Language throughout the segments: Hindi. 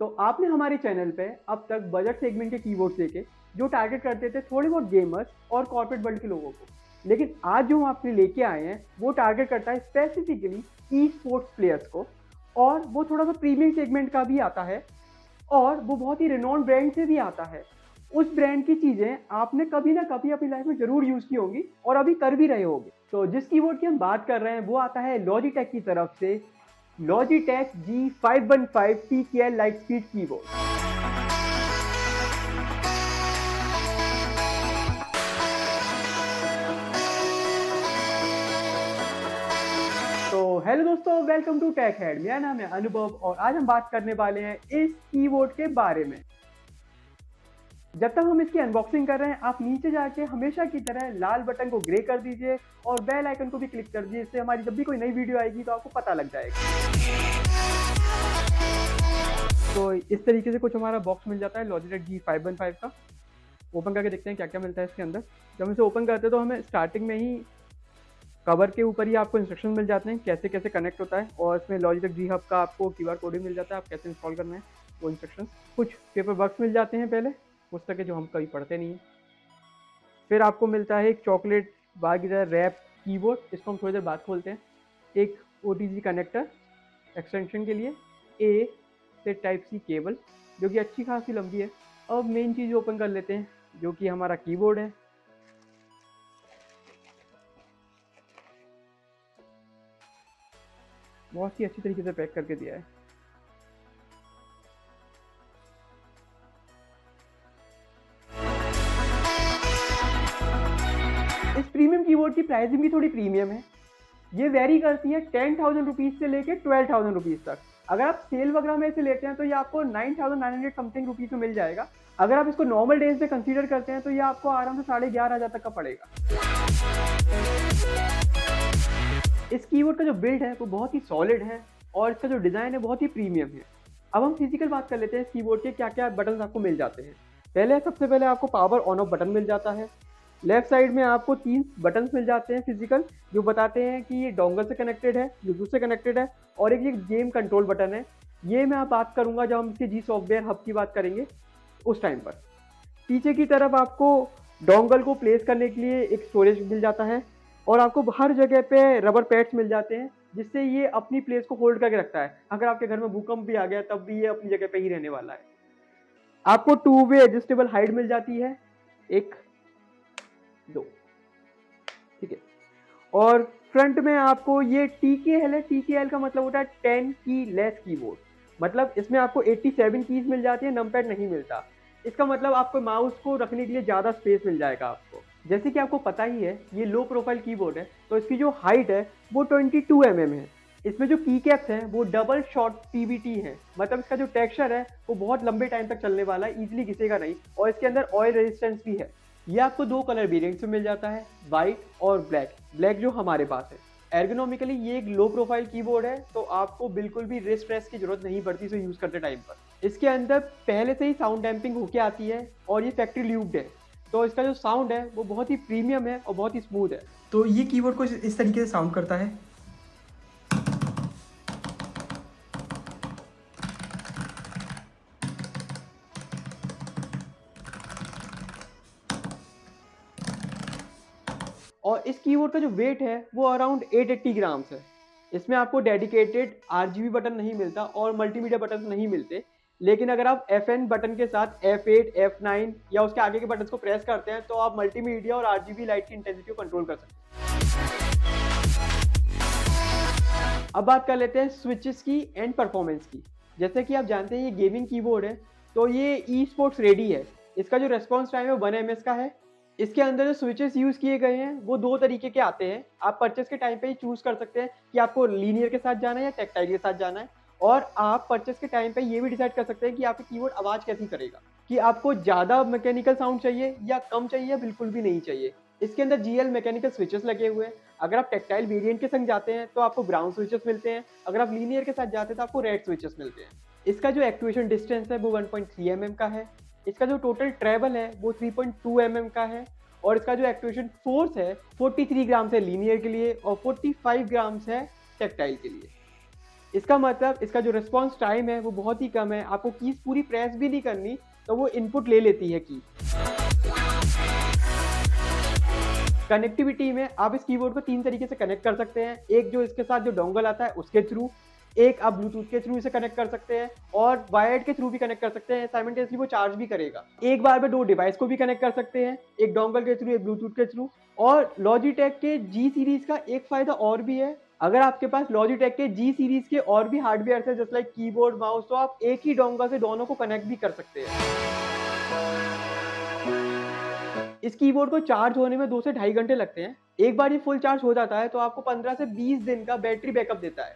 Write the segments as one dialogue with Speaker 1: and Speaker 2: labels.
Speaker 1: तो आपने हमारे चैनल पे अब तक बजट सेगमेंट के कीबोर्ड्स देखे जो टारगेट करते थे थोड़े बहुत गेमर्स और कॉर्पोरेट वर्ल्ड के लोगों को, लेकिन आज जो हम आपके लिए लेके आए हैं वो टारगेट करता है स्पेसिफिकली ई स्पोर्ट्स प्लेयर्स को, और वो थोड़ा सा प्रीमियम सेगमेंट का भी आता है और वो बहुत ही रिनोन्ड ब्रांड से भी आता है। उस ब्रांड की चीजें आपने कभी ना कभी अपनी लाइफ में जरूर यूज की होंगी और अभी कर भी रहे होंगे। तो जिस कीबोर्ड की हम बात कर रहे हैं वो आता है लॉजिटेक की तरफ से Logitech G515 TKL Lightspeed keyboard. तो हेलो दोस्तों, वेलकम टू टेक हेड। मेरा नाम है अनुभव और आज हम बात करने वाले हैं इस कीबोर्ड के बारे में। जब तक हम इसकी अनबॉक्सिंग कर रहे हैं आप नीचे जाके हमेशा की तरह लाल बटन को ग्रे कर दीजिए और बेल आइकन को भी क्लिक कर दीजिए, इससे हमारी जब भी कोई नई वीडियो आएगी तो आपको पता लग जाएगा। तो इस तरीके से कुछ हमारा बॉक्स मिल जाता है लॉजिटेक G515 का। ओपन करके देखते हैं क्या क्या मिलता है इसके अंदर। जब हम इसे ओपन करते हैं तो हमें स्टार्टिंग में ही कवर के ऊपर ही आपको इंस्ट्रक्शन मिल जाते हैं कैसे कैसे कनेक्ट होता है, और इसमें लॉजिटेक G हब का आपको QR कोड भी मिल जाता है, आप कैसे इंस्टॉल करना है वो इंस्ट्रक्शन। कुछ पेपर वर्क्स मिल जाते हैं पहले पुस्तक के, जो हम कभी पढ़ते नहीं हैं। फिर आपको मिलता है एक चॉकलेट बार की तरह रैप कीबोर्ड, इसको हम थोड़ी देर बाद खोलते हैं। एक OTG कनेक्टर एक्सटेंशन के लिए, A से टाइप C केबल जो कि अच्छी खासी लंबी है। अब मेन चीज़ ओपन कर लेते हैं जो कि हमारा कीबोर्ड है। बहुत ही अच्छी तरीके से पैक करके दिया है। इस प्रीमियम कीबोर्ड की प्राइसिंग भी थोड़ी प्रीमियम है। ये वेरी करती है 10,000 रुपीज़ से लेके 12,000 रुपीज़ तक। अगर आप सेल वगैरह में इसे लेते हैं तो ये आपको 9,900 समथिंग रुपीज़ में मिल जाएगा। अगर आप इसको नॉर्मल डेज में कंसीडर करते हैं तो ये आपको आराम से 11,500 तक का पड़ेगा। इस कीबोर्ड का जो बिल्ड है वो बहुत ही सॉलिड है और इसका जो डिज़ाइन है बहुत ही प्रीमियम है। अब हम फिजिकल बात कर लेते हैं इस कीबोर्ड के क्या क्या बटन आपको मिल जाते हैं। सबसे पहले आपको पावर ऑन ऑफ बटन मिल जाता है। लेफ्ट साइड में आपको 3 बटन्स मिल जाते हैं फिजिकल, जो बताते हैं कि ये डोंगल से कनेक्टेड है, ब्लूटूथ से कनेक्टेड है, और एक ये गेम कंट्रोल बटन है। ये मैं बात करूंगा जब हम इसके G सॉफ्टवेयर हब की बात करेंगे उस टाइम पर। पीछे की तरफ आपको डोंगल को प्लेस करने के लिए एक स्टोरेज मिल जाता है, और आपको हर जगह पे रबर पैड्स मिल जाते हैं जिससे ये अपनी प्लेस को होल्ड करके रखता है। अगर आपके घर में भूकंप भी आ गया तब भी ये अपनी जगह पे ही रहने वाला है। आपको 2 वे एडजस्टेबल हाइट मिल जाती है, 1 2, ठीक है। और फ्रंट में आपको ये TKL है। TKL का मतलब होता है 10 की लेस कीबोर्ड, मतलब इसमें आपको 87 कीज मिल जाती है, नंपैड नहीं मिलता। इसका मतलब आपको माउस को रखने के लिए ज़्यादा स्पेस मिल जाएगा आपको। जैसे कि आपको पता ही है ये लो प्रोफाइल कीबोर्ड है, तो इसकी जो हाइट है वो 22 mm है। इसमें जो की कैप्स हैं वो डबल शॉर्ट PVT है, मतलब इसका जो टेक्सचर है वो बहुत लंबे टाइम तक चलने वाला है, इजीली घिसेगा नहीं, और इसके अंदर ऑयल रेजिस्टेंस भी है। ये आपको 2 कलर वेरिएंट्स में मिल जाता है, वाइट और ब्लैक जो हमारे पास है। एर्गोनॉमिकली ये एक लो प्रोफाइल कीबोर्ड है, तो आपको बिल्कुल भी रिस्ट रेस्ट की जरूरत नहीं पड़ती इसे यूज करते टाइम पर। इसके अंदर पहले से ही साउंड डैम्पिंग होके आती है और ये फैक्ट्री ल्यूब्ड है, तो इसका जो साउंड है वो बहुत ही प्रीमियम है और बहुत ही स्मूथ है। तो ये कीबोर्ड को इस तरीके से साउंड करता है। और इस कीबोर्ड का जो वेट है वो अराउंड 880 ग्राम्स है। इसमें आपको डेडिकेटेड RGB बटन नहीं मिलता और मल्टीमीडिया बटन नहीं मिलते, लेकिन अगर आप FN बटन के साथ F8, F9 या उसके आगे के बटन को प्रेस करते हैं तो आप मल्टीमीडिया और RGB लाइट की इंटेंसिटी को कंट्रोल कर सकते हैं। अब बात कर लेते हैं स्विचेस की एंड परफॉर्मेंस की। जैसे कि आप जानते हैं ये गेमिंग कीबोर्ड है, तो ये ई स्पोर्ट्स रेडी है। इसका जो रेस्पॉन्स टाइम है 1 ms का है। इसके अंदर जो स्विचेस यूज किए गए हैं वो 2 तरीके के आते हैं। आप परचेस के टाइम पे ही चूज कर सकते हैं कि आपको लीनियर के साथ जाना है या टेक्टाइल के साथ जाना है, और आप परचेस के टाइम पे ये भी डिसाइड कर सकते हैं कि आपकी कीबोर्ड आवाज कैसी करेगा, कि आपको ज्यादा मैकेनिकल साउंड चाहिए या कम चाहिए या बिल्कुल भी नहीं चाहिए। इसके अंदर GL मैकेनिकल स्विचेस लगे हुए हैं। अगर आप टेक्टाइल वेरिएंट के संग जाते हैं तो आपको ब्राउन स्विचेस मिलते हैं, अगर आप लीनियर के साथ जाते हैं तो आपको रेड स्विचेस मिलते हैं। इसका जो एक्चुएशन डिस्टेंस है वो 1.3 mm का है। इसका जो टोटल ट्रेवल है वो 3.2 mm का है, और इसका जो एक्चुएशन फोर्स है 43 ग्राम है लीनियर के लिए और 45 ग्राम्स है टेक्टाइल के लिए। इसका मतलब इसका जो रिस्पॉन्स टाइम है वो बहुत ही कम है, आपको कीज पूरी प्रेस भी नहीं करनी तो वो इनपुट ले लेती है की। कनेक्टिविटी में आप इस कीबोर्ड को 3 तरीके से कनेक्ट कर सकते हैं। एक जो इसके साथ जो डोंगल आता है उसके थ्रू, एक आप ब्लूटूथ के थ्रू इसे कनेक्ट कर सकते हैं और वायर्ड के थ्रू भी कनेक्ट कर सकते हैं। साइमल्टेनियसली वो चार्ज भी करेगा। एक बार में 2 डिवाइस को भी कनेक्ट कर सकते हैं, एक डोंगल के थ्रू, एक ब्लूटूथ के थ्रू। और लॉजिटेक के जी सीरीज का एक फायदा और भी है, अगर आपके पास लॉजिटेक के जी सीरीज के और भी हार्डवेयर है जैसे लाइक कीबोर्ड, माउस, तो आप एक ही डोंगल से दोनों को कनेक्ट भी कर सकते हैं। इस कीबोर्ड को चार्ज होने में 2 से ढाई घंटे लगते हैं। एक बार ये फुल चार्ज हो जाता है तो आपको 15 से 20 दिन का बैटरी बैकअप देता है।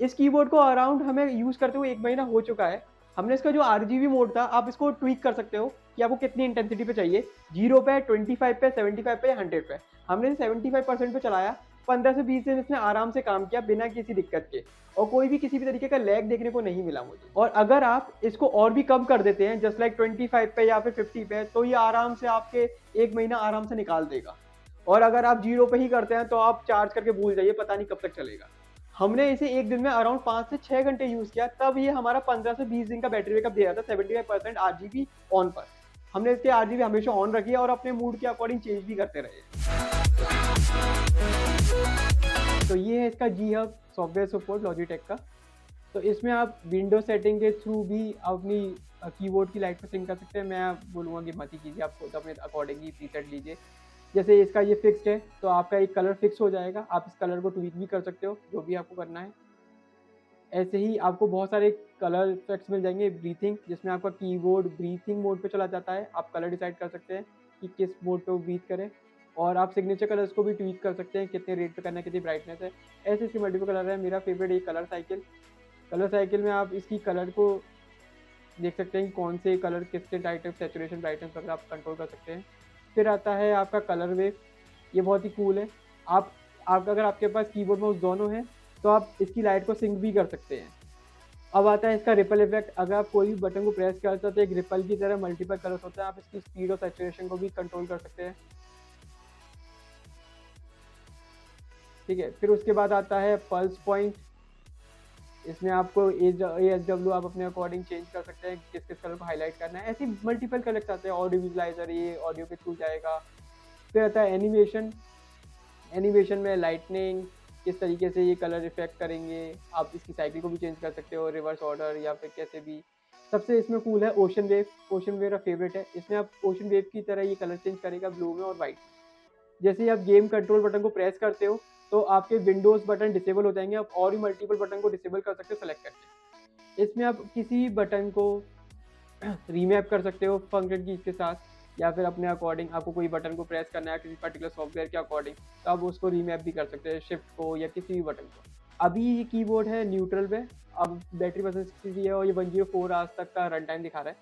Speaker 1: इस कीबोर्ड को अराउंड हमें यूज करते हुए 1 महीना हो चुका है। हमने इसका जो RGB मोड था, आप इसको ट्विक कर सकते हो कि आपको कितनी इंटेंसिटी पे चाहिए, 0 पे, 25 पे, 75 पे या 100 पे। हमने 75% पे चलाया, 15 से 20 दिन इसने आराम से काम किया बिना किसी दिक्कत के, और कोई भी किसी भी तरीके का लैग देखने को नहीं मिला मुझे। और अगर आप इसको और भी कम कर देते हैं जस्ट लाइक 25 पे या फिर 50 पे, तो ये आराम से आपके 1 महीना आराम से निकाल देगा। और अगर आप 0 पे ही करते हैं तो आप चार्ज करके भूल जाइए, पता नहीं कब तक चलेगा। हमने इसे एक दिन में अराउंड 5 से 6 घंटे यूज किया, तब ये हमारा 15 से 20 दिन का बैटरी बैकअप दे रहा था 75% RGB ऑन पर। हमने इसके RGB हमेशा ऑन रखी है और अपने मूड के अकॉर्डिंग चेंज भी करते रहे। तो ये है इसका जी हब सॉफ्टवेयर सपोर्ट लॉजिटेक का। तो इसमें आप विंडो सेटिंग के थ्रू भी अपनी कीबोर्ड की लाइट को सिंक कर सकते हैं। मैं बोलूँगा कि मत ही कीजिए, आप खुद अपने अकॉर्डिंग ही प्रीसेट लीजिए। जैसे इसका ये फिक्स्ड है तो आपका एक कलर फिक्स हो जाएगा, आप इस कलर को ट्वीक भी कर सकते हो जो भी आपको करना है। ऐसे ही आपको बहुत सारे कलर इफेक्ट्स मिल जाएंगे। ब्रीथिंग, जिसमें आपका कीबोर्ड ब्रीथिंग मोड पे चला जाता है, आप कलर डिसाइड कर सकते हैं कि किस मोड पे वो ब्रीथ करे। और आप सिग्नेचर कलर्स को भी ट्वीक कर सकते हैं, कितने रेट पे करना है, कितनी ब्राइटनेस है। ऐसे इसके मल्टीपल कलर है। मेरा फेवरेट ये कलर साइकिल। कलर साइकिल में आप इसकी कलर को देख सकते हैं कि कौन से कलर कितने टाइप सैचुरेशन ब्राइटनेस वगैरह आप कंट्रोल कर सकते हैं। फिर आता है आपका कलर वेव, ये बहुत ही कूल है। आप अगर आपके पास कीबोर्ड माउस दोनों हैं तो आप इसकी लाइट को सिंक भी कर सकते हैं। अब आता है इसका रिपल इफेक्ट। अगर आप कोई भी बटन को प्रेस करते हो तो एक रिपल की तरह मल्टीपल कलर्स होते हैं, आप इसकी स्पीड और सैचुरेशन को भी कंट्रोल कर सकते हैं। ठीक है, फिर उसके बाद आता है पल्स पॉइंट। इसमें आपको ASW आप अपने अकॉर्डिंग चेंज कर सकते हैं, किस किस कलर को हाईलाइट करना है। ऐसे मल्टीपल कलर्स आते हैं। ऑडियो विजुलाइजर, ये ऑडियो के थ्रू जाएगा। फिर आता है एनिमेशन। एनिमेशन में लाइटनिंग, किस तरीके से ये कलर इफेक्ट करेंगे। आप इसकी साइकिल को भी चेंज कर सकते हो, रिवर्स ऑर्डर या फिर कैसे भी। सबसे इसमें कूल है ओशन वेव। ओशन वेव मेरा फेवरेट है। इसमें आप ओशन वेव की तरह ये कलर चेंज करेगा ब्लू में और वाइट। जैसे ही आप गेम कंट्रोल बटन को प्रेस करते हो तो आपके विंडोज़ बटन डिसेबल हो जाएंगे, आप और भी मल्टीपल बटन को डिसेबल कर सकते हो सेलेक्ट करके। इसमें आप किसी बटन को रीमैप कर सकते हो फंक्शन की के साथ, या फिर अपने अकॉर्डिंग आपको कोई बटन को प्रेस करना है किसी पर्टिकुलर सॉफ्टवेयर के अकॉर्डिंग, तो आप उसको रीमैप भी कर सकते हैं, शिफ्ट को या किसी भी बटन को। अभी ये कीबोर्ड है न्यूट्रल पे। अब बैटरी परसेंट 60 है और ये 104 आवर्स तक का रन टाइम दिखा रहा है।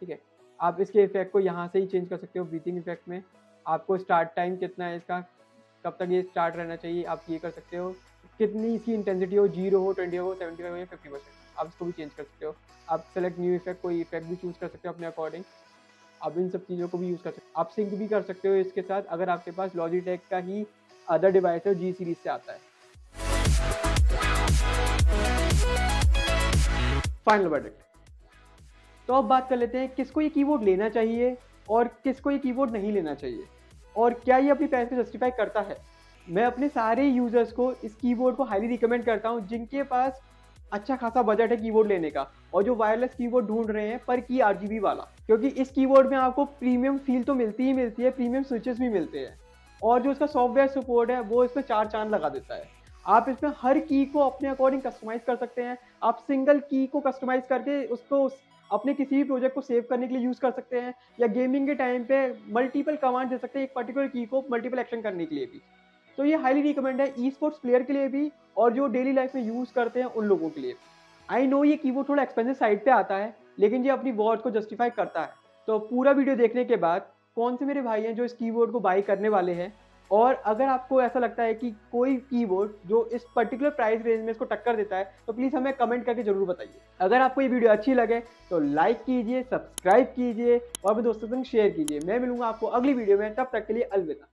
Speaker 1: ठीक है, आप इसके इफेक्ट को यहाँ से ही चेंज कर सकते हो। ब्रीथिंग इफेक्ट में आपको स्टार्ट टाइम कितना है इसका, कब तक ये स्टार्ट रहना चाहिए, आप ये कर सकते हो। कितनी इसकी इंटेंसिटी हो, 0 हो, 20 हो, 75 हो या 50%, आप इसको भी चेंज कर सकते हो। आप सेलेक्ट न्यू इफेक्ट, कोई इफेक्ट भी चूज कर सकते हो अपने अकॉर्डिंग। आप इन सब चीज़ों को भी यूज़ कर सकते हो। आप सिंक भी कर सकते हो इसके साथ, अगर आपके पास लॉजिटेक का ही अदर डिवाइस है जी सीरीज से आता है। Final verdict. तो अब बात कर लेते हैं किसको ये कीबोर्ड लेना चाहिए और किसको ये कीबोर्ड नहीं लेना चाहिए, और क्या ये अपनी प्राइस को जस्टिफाई करता है। मैं अपने सारे यूजर्स को इस कीबोर्ड को हाईली रिकमेंड करता हूं जिनके पास अच्छा खासा बजट है कीबोर्ड लेने का और जो वायरलेस कीबोर्ड ढूंढ रहे हैं पर की RGB वाला, क्योंकि इस कीबोर्ड में आपको प्रीमियम फील तो मिलती ही मिलती है, प्रीमियम स्विचेस भी मिलते हैं, और जो इसका सॉफ्टवेयर सपोर्ट है वो इसमें 4 चांद लगा देता है। आप इसमें हर की को अपने अकॉर्डिंग कस्टमाइज कर सकते हैं। आप सिंगल की को कस्टमाइज करके उसको अपने किसी भी प्रोजेक्ट को सेव करने के लिए यूज कर सकते हैं, या गेमिंग के टाइम पे मल्टीपल कमांड दे सकते हैं एक पर्टिकुलर की को मल्टीपल एक्शन करने के लिए भी। तो ये हाईली रिकमेंड है ई स्पोर्ट्स प्लेयर के लिए भी और जो डेली लाइफ में यूज करते हैं उन लोगों के लिए। आई नो ये कीबोर्ड थोड़ा एक्सपेंसिव साइड पे आता है, लेकिन ये अपनी वर्थ को जस्टिफाई करता है। तो पूरा वीडियो देखने के बाद कौन से मेरे भाई हैं जो इस कीबोर्ड को बाई करने वाले हैं, और अगर आपको ऐसा लगता है कि कोई कीबोर्ड जो इस पर्टिकुलर प्राइस रेंज में इसको टक्कर देता है तो प्लीज़ हमें कमेंट करके जरूर बताइए। अगर आपको ये वीडियो अच्छी लगे तो लाइक कीजिए, सब्सक्राइब कीजिए और अपने दोस्तों के संग शेयर कीजिए। मैं मिलूंगा आपको अगली वीडियो में, तब तक के लिए अलविदा।